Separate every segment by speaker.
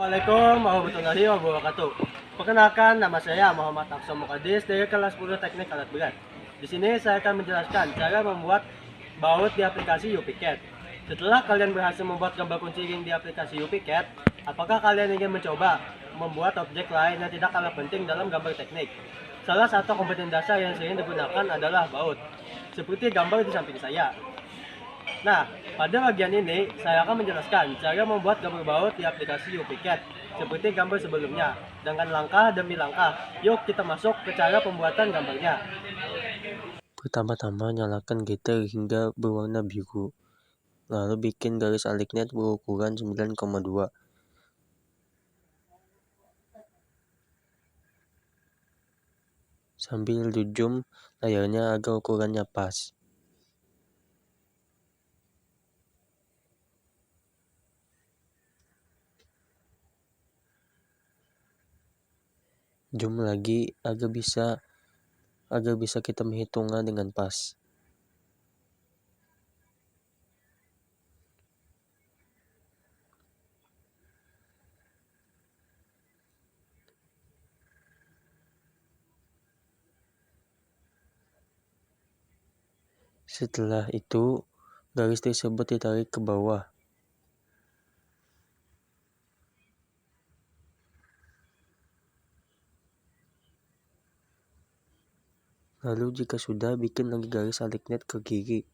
Speaker 1: Assalamualaikum warahmatullahi wabarakatuh. Perkenalkan, nama saya Muhammad Aksom Mukadis dari kelas 10 Teknik Alat Berat. Di sini saya akan menjelaskan cara membuat baut di aplikasi UPiCAD. Setelah kalian berhasil membuat gambar kunci ring di aplikasi UPiCAD, apakah kalian ingin mencoba membuat objek lain yang tidak kalah penting dalam gambar teknik? Salah satu komponen dasar yang sering digunakan adalah baut, seperti gambar di samping saya. Nah, pada bagian ini saya akan menjelaskan cara membuat gambar baut di aplikasi UPiCAD seperti gambar sebelumnya dengan langkah demi langkah. Yuk kita masuk ke cara pembuatan gambarnya.
Speaker 2: Pertama-tama nyalakan getter hingga berwarna biru. Lalu bikin garis alignet berukuran 9,2. Sambil di zoom layarnya agar ukurannya pas. Zoom lagi agar bisa kita menghitungnya dengan pas. Setelah itu, garis tersebut ditarik ke bawah. Lalu jika sudah, bikin lagi garis alignet ke kiri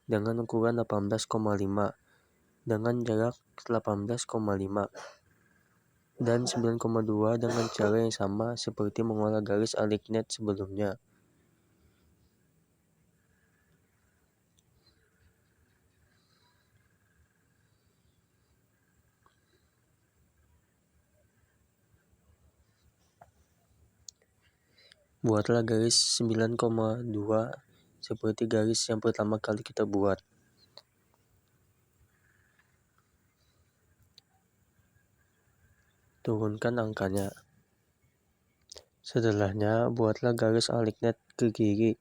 Speaker 2: dengan ukuran 18,5 dengan jarak 18,5 dan 9,2 dengan cara yang sama seperti mengolah garis alignet sebelumnya. Buatlah garis 9,2 seperti garis yang pertama kali kita buat. Turunkan angkanya. Setelahnya, buatlah garis alignet ke kiri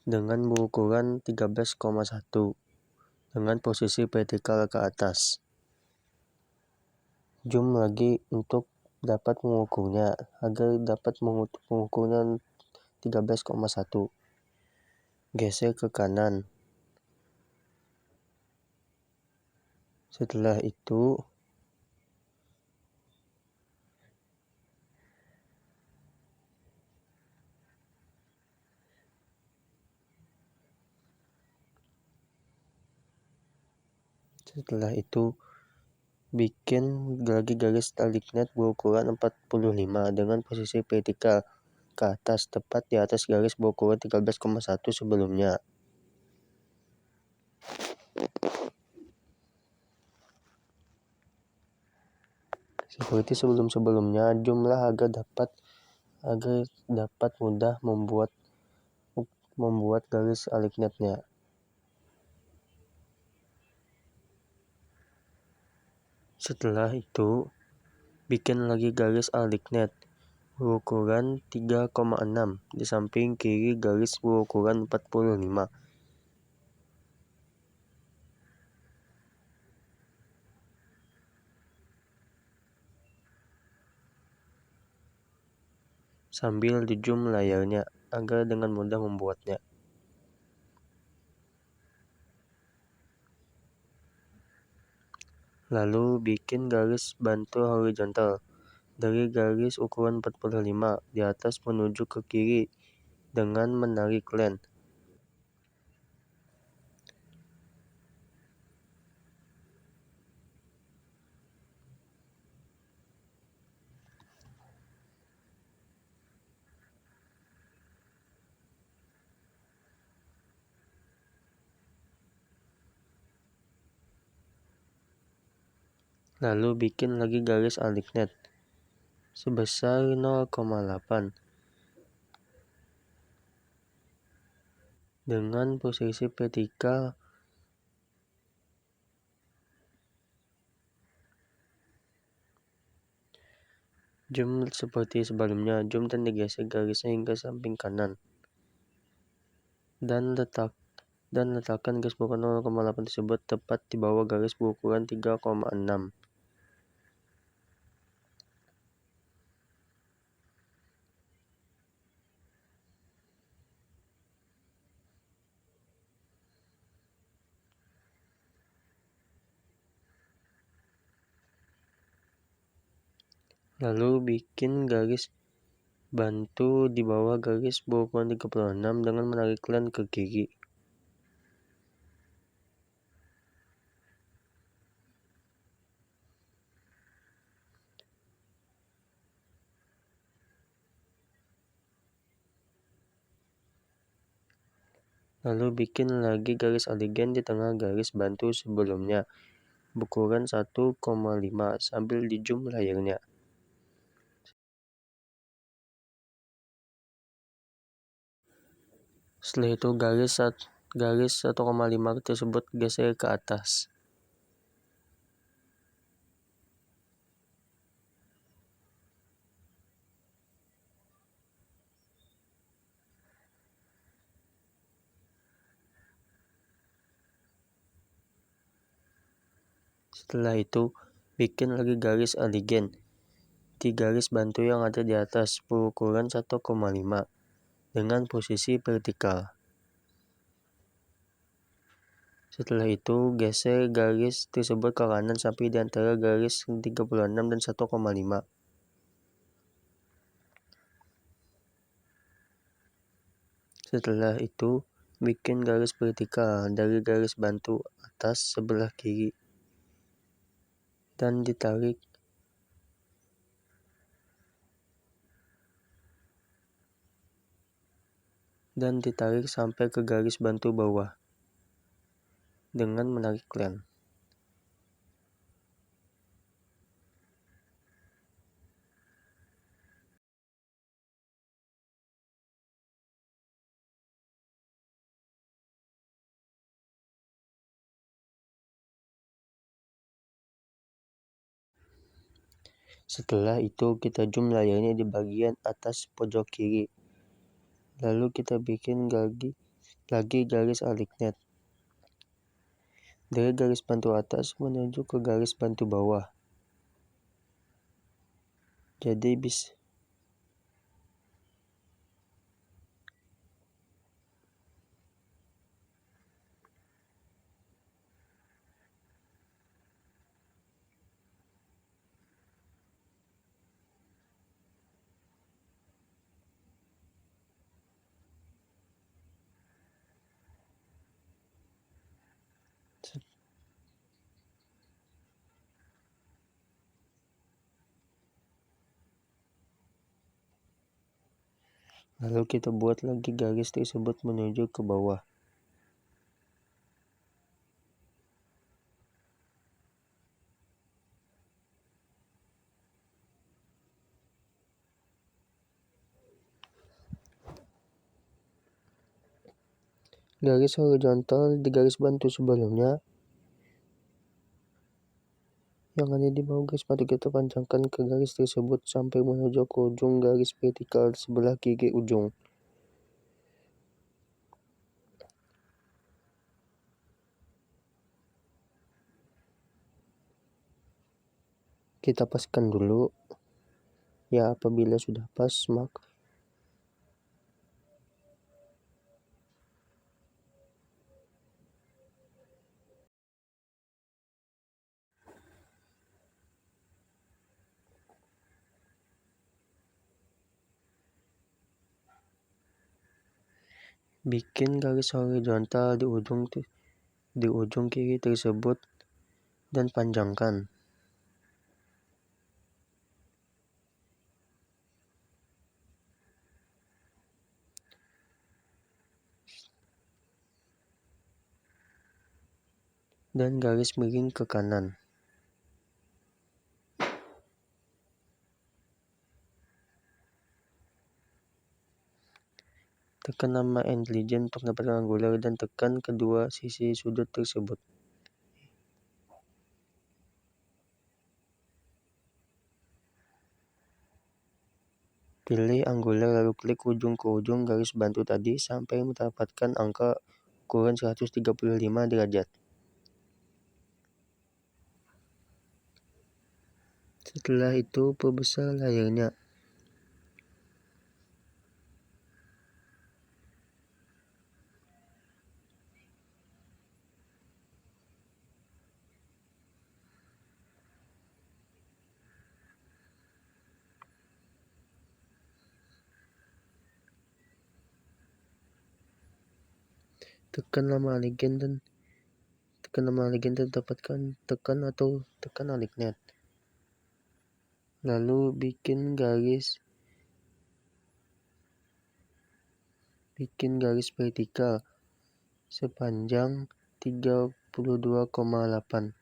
Speaker 2: dengan berukuran 13,1 dengan posisi vertikal ke atas. Zoom lagi untuk dapat mengukurnya. Agar dapat mengukurnya 13,1. Geser ke kanan. Setelah itu, bikin lagi garis alignet berukuran 45 dengan posisi vertikal ke atas tepat di atas garis berukuran 13,1 sebelumnya. Seperti sebelum-sebelumnya, jumlah agar dapat mudah membuat garis alignetnya. Setelah itu, bikin lagi garis alignet berukuran 3,6 di samping kiri garis berukuran 45. Sambil di zoom layarnya agar dengan mudah membuatnya. Lalu bikin garis bantu horizontal dari garis ukuran 45 di atas menuju ke kiri dengan menarik lem. Lalu bikin lagi garis alignet sebesar 0,8 dengan posisi vertikal zoom seperti sebelumnya. Zoom dan digeser garisnya hingga samping kanan dan letakkan garis berukuran 0,8 tersebut tepat di bawah garis berukuran 3,6. Lalu bikin garis bantu di bawah garis berukuran 36 dengan menarik len ke kiri. Lalu bikin lagi garis aligen di tengah garis bantu sebelumnya, berukuran 1,5 sambil di zoom layarnya. Setelah itu garis 1,5 tersebut geser ke atas. Setelah itu, bikin lagi garis aligen di garis bantu yang ada di atas, berukuran 1,5 dengan posisi vertikal. Setelah itu, geser garis tersebut ke kanan sampai di antara garis 36 dan 1,5. Setelah itu, bikin garis vertikal dari garis bantu atas sebelah kiri dan ditarik sampai ke garis bantu bawah dengan menarik lem. Setelah itu kita zoom layarnya di bagian atas pojok kiri. Lalu kita bikin lagi garis alignet dari garis bantu atas menuju ke garis bantu bawah. Jadi lalu kita buat lagi garis tersebut menuju ke bawah. Garis horizontal di garis bantu sebelumnya yang ada di bawah garis bantu kita panjangkan ke garis tersebut sampai menuju ke ujung garis vertikal sebelah kiri ujung. Kita paskan dulu. Ya, apabila sudah pas, bikin garis horizontal di ujung kiri tersebut dan panjangkan. Dan garis miring ke kanan. Tekan nama intelligent untuk dapatkan angular dan tekan kedua sisi sudut tersebut. Pilih angular lalu klik ujung ke ujung garis bantu tadi sampai mendapatkan angka ukuran 135 derajat. Setelah itu perbesar layarnya. Tekan nama align dan dapatkan tekan alignet. Lalu bikin garis vertikal sepanjang 32,8.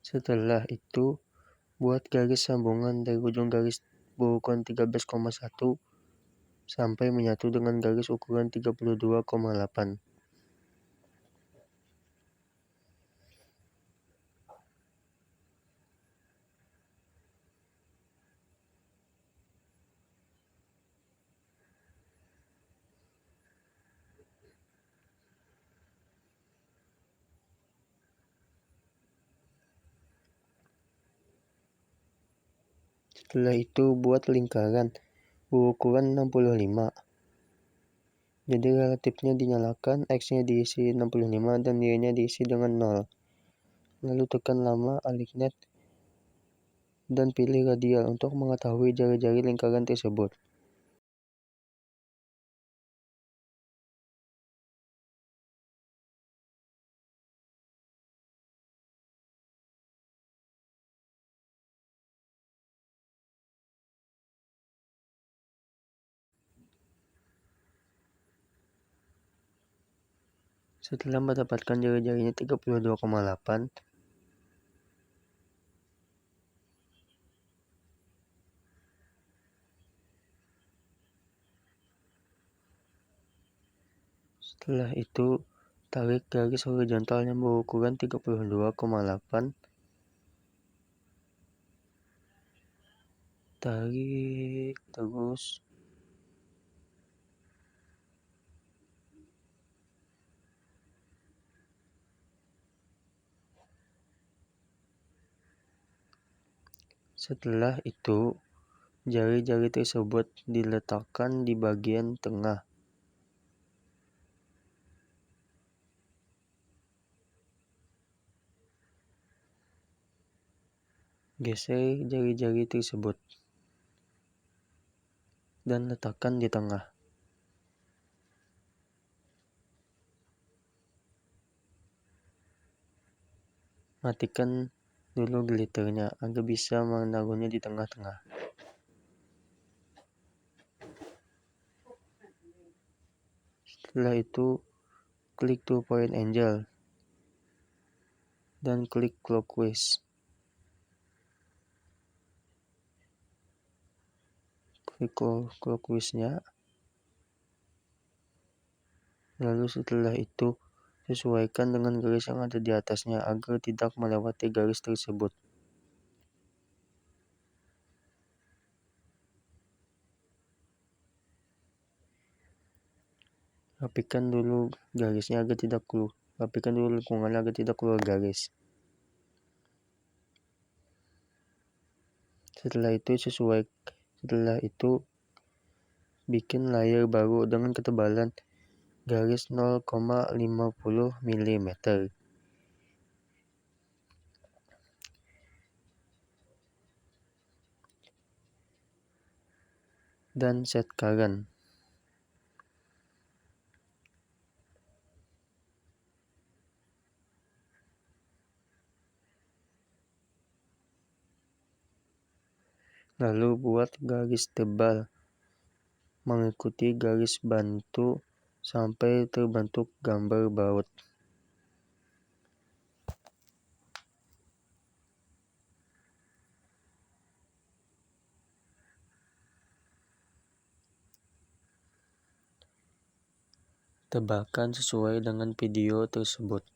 Speaker 2: Setelah itu, buat garis sambungan dari ujung garis berukuran 13,1 sampai menyatu dengan garis ukuran 32,8. Setelah itu, buat lingkaran berukuran 65. Jadi relatifnya dinyalakan, X-nya diisi 65 dan Y-nya diisi dengan 0. Lalu tekan lama alignet dan pilih radial untuk mengetahui jari-jari lingkaran tersebut. Setelah mendapatkan jari-jarinya 32,8, setelah itu tarik garis horizontal yang berukuran 32,8. Tarik terus. Setelah itu, jari-jari tersebut diletakkan di bagian tengah. Geser jari-jari tersebut dan letakkan di tengah. Matikan dulu glitternya agar bisa menaruhnya di tengah-tengah. Setelah itu, klik 2-point angle dan klik clockwise. Klik clockwise-nya. Lalu setelah itu, sesuaikan dengan garis yang ada di atasnya agar tidak melewati garis tersebut. Rapikan dulu garisnya agar tidak keluar. Rapikan dulu lengkungannya agar tidak keluar garis. Setelah itu bikin layer baru dengan ketebalan garis 0,50 mm. Dan set current. Lalu buat garis tebal mengikuti garis bantu sampai terbentuk gambar baut. Tebalkan sesuai dengan video tersebut.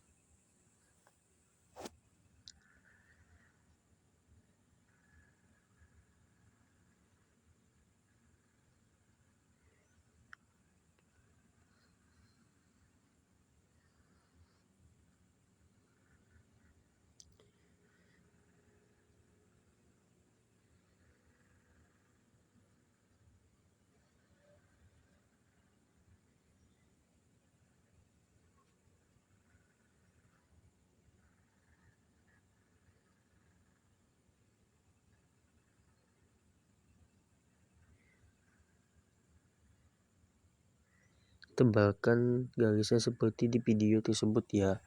Speaker 2: Tebalkan garisnya seperti di video tersebut ya.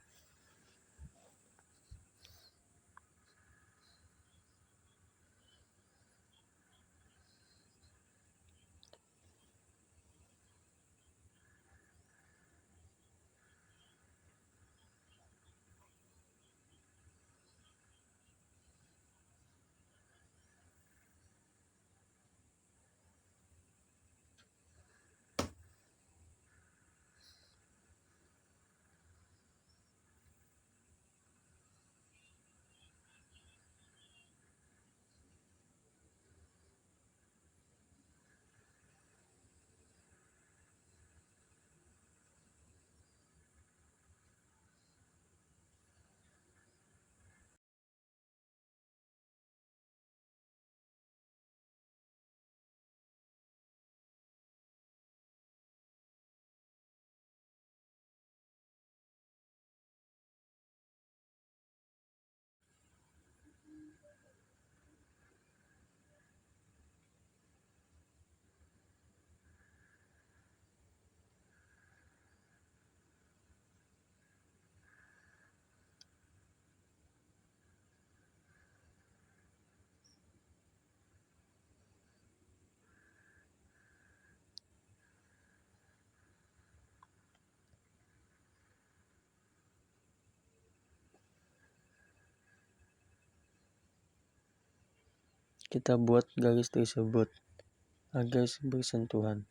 Speaker 2: Kita buat garis tersebut agar bersentuhan.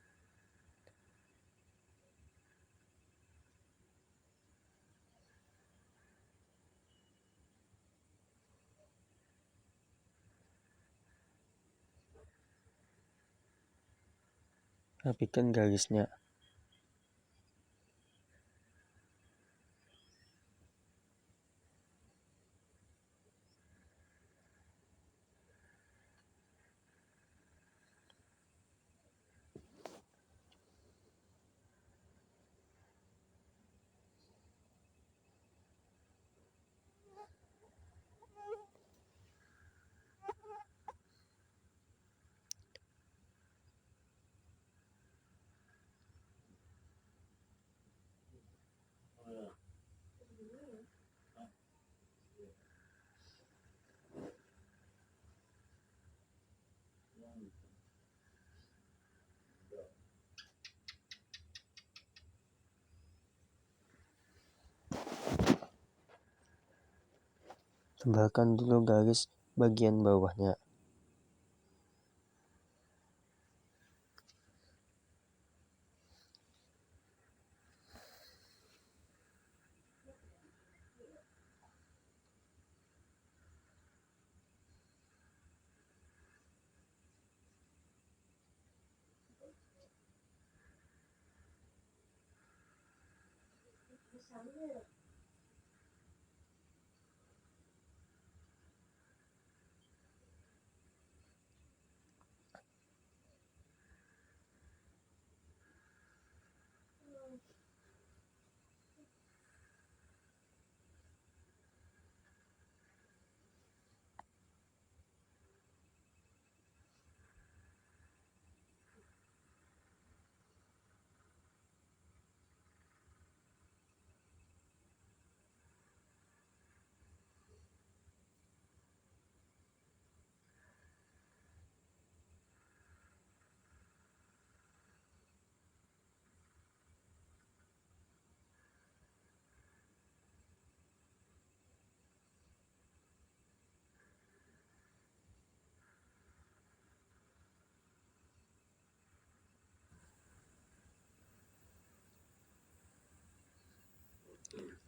Speaker 2: Rapikan garisnya. Tebalkan dulu garis bagian bawahnya.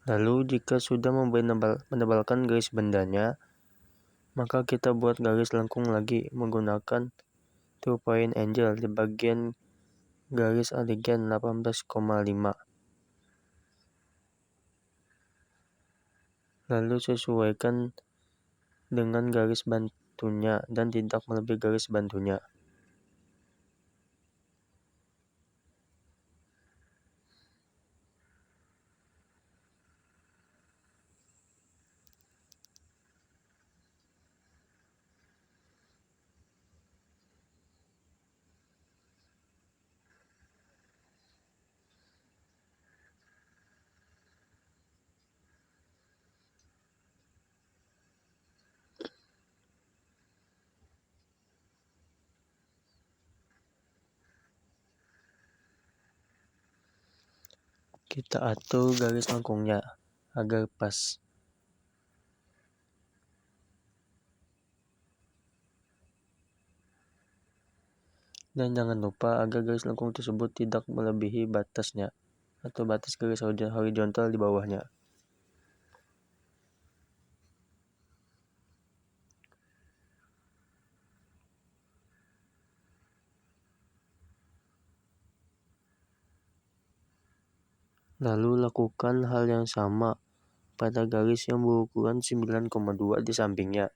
Speaker 2: Lalu jika sudah menebalkan garis bandanya, maka kita buat garis lengkung lagi menggunakan 2-point angle di bagian garis adegan 18,5. Lalu sesuaikan dengan garis bantunya dan tidak melebihi garis bantunya. Kita atur garis lengkungnya agar pas. Dan jangan lupa agar garis lengkung tersebut tidak melebihi batasnya atau batas garis horizontal di bawahnya. Lalu lakukan hal yang sama pada garis yang berukuran 9,2 di sampingnya.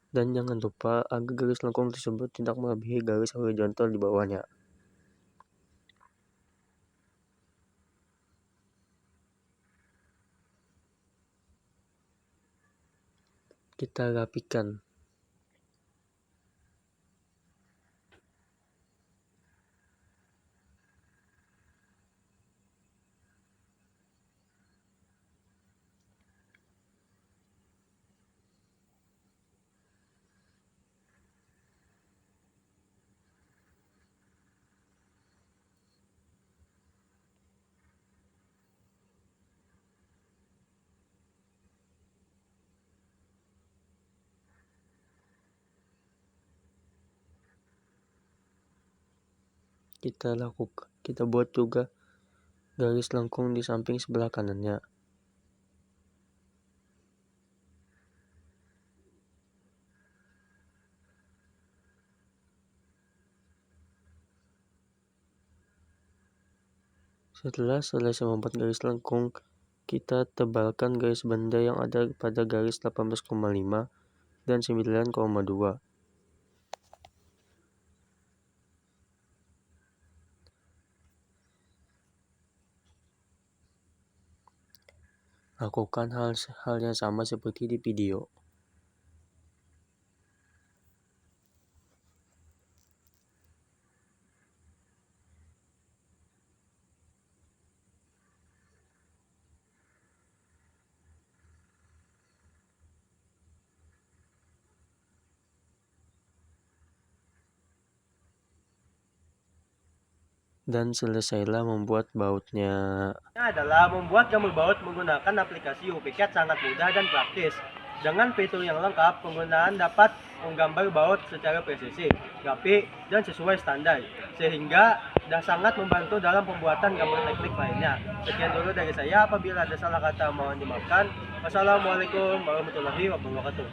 Speaker 2: Dan jangan lupa agar garis lengkung tersebut tidak melebihi garis horizontal di bawahnya. Kita rapikan. Kita buat juga garis lengkung di samping sebelah kanannya. Setelah selesai membuat garis lengkung, kita tebalkan garis benda yang ada pada garis 18,5 dan 9,2. Lakukan hal yang sama seperti di video. Dan selesailah membuat bautnya.
Speaker 1: Ini adalah membuat gambar baut menggunakan aplikasi UPCAD sangat mudah dan praktis. Dengan fitur yang lengkap, penggunaan dapat menggambar baut secara presisi, rapi, dan sesuai standar, sehingga sangat membantu dalam pembuatan gambar teknik lainnya. Sekian dulu dari saya, apabila ada salah kata mohon dimaafkan. Wassalamualaikum warahmatullahi wabarakatuh.